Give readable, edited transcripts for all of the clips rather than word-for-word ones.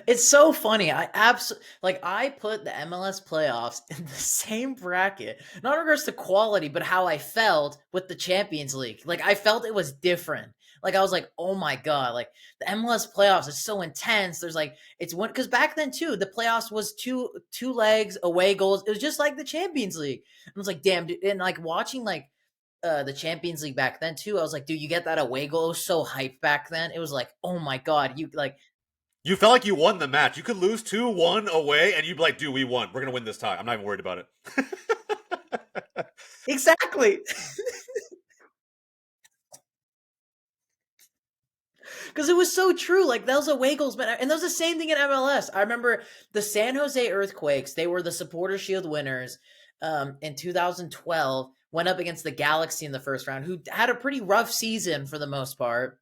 It's so funny. I put the MLS playoffs in the same bracket, not in regards to quality, but how I felt with the Champions League. Like I felt it was different. Like I was like, oh my god, like the MLS playoffs is so intense. There's like it's one because back then too, the playoffs was two legs, away goals. It was just like the Champions League. I was like, damn, dude. And like watching like the Champions League back then too, I was like, dude, you get that away goal. It was so hyped back then. It was like, oh my god, you like You felt like you won the match. You could lose 2-1 away, and you'd be like, dude, we won. We're going to win this tie. I'm not even worried about it. exactly. Because it was so true. Like those away goals, man, and that was the same thing in MLS. I remember the San Jose Earthquakes. They were the Supporter Shield winners in 2012. Went up against the Galaxy in the first round, who had a pretty rough season for the most part.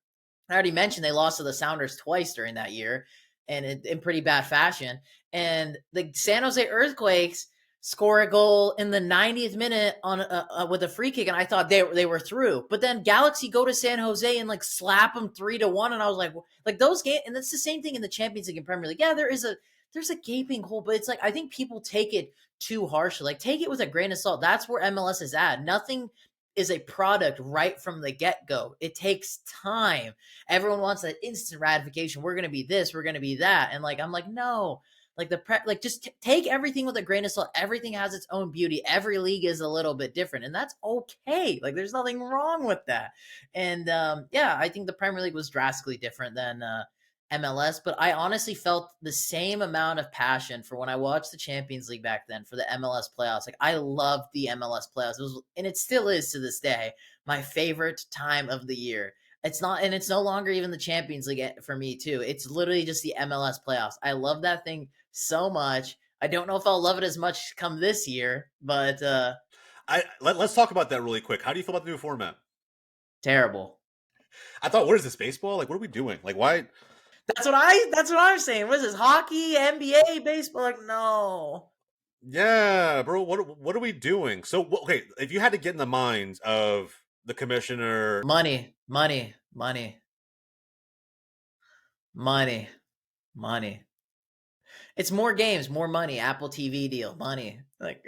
I already mentioned they lost to the Sounders twice during that year, and in pretty bad fashion. And the San Jose Earthquakes score a goal in the 90th minute on with a free kick, and I thought they were through. But then Galaxy go to San Jose and like slap them 3-1, and I was like those games, and it's the same thing in the Champions League and Premier League. Yeah, there's a gaping hole, but it's like I think people take it too harshly. Like take it with a grain of salt. That's where MLS is at. Nothing is a product right from the get-go. It takes time. Everyone wants that instant ratification. We're going to be this, we're going to be that. And like I'm like, no. Like just take everything with a grain of salt. Everything has its own beauty. Every league is a little bit different, and that's okay. Like there's nothing wrong with that. And yeah, I think the Premier League was drastically different than MLS, but I honestly felt the same amount of passion for when I watched the Champions League back then for the MLS playoffs. Like I loved the MLS playoffs. It was, and it still is to this day, my favorite time of the year. It's not, and it's no longer even the Champions League for me too. It's literally just the MLS playoffs. I love that thing so much. I don't know if I'll love it as much come this year, but Let's talk about that really quick. How do you feel about the new format? terrible. I thought, what is this, baseball? Like, what are we doing? Like, why? That's what I'm saying. What is this? Hockey, NBA, baseball? Like, no. Yeah, bro. What are we doing? So, okay, if you had to get in the minds of the commissioner, Money, money, money, money, money. It's more games, more money, Apple TV deal, money. Like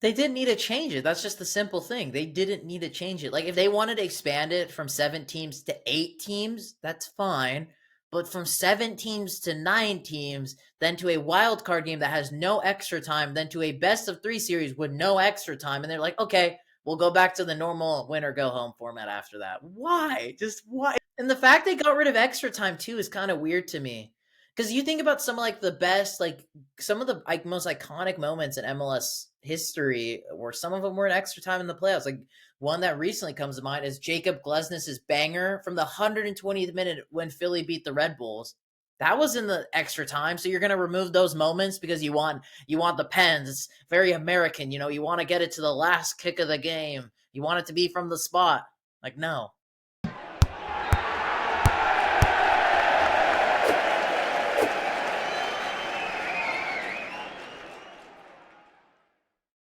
they didn't need to change it. That's just the simple thing. They didn't need to change it. Like if they wanted to expand it from 7 teams to 8 teams, that's fine. But from 7 teams to 9 teams, then to a wild card game that has no extra time, then to a best of 3 series with no extra time, and they're like, okay, we'll go back to the normal win or go home format after that. Why? Just why? And the fact they got rid of extra time too is kind of weird to me. Because you think about some of like the best, like some of the like most iconic moments in MLS history, or some of them were in extra time in the playoffs. Like one that recently comes to mind is Jacob Glesnes' banger from the 120th minute when Philly beat the Red Bulls. That was in the extra time, so you're going to remove those moments because you want the pens. It's very American, you know. You want to get it to the last kick of the game. You want it to be from the spot. Like no,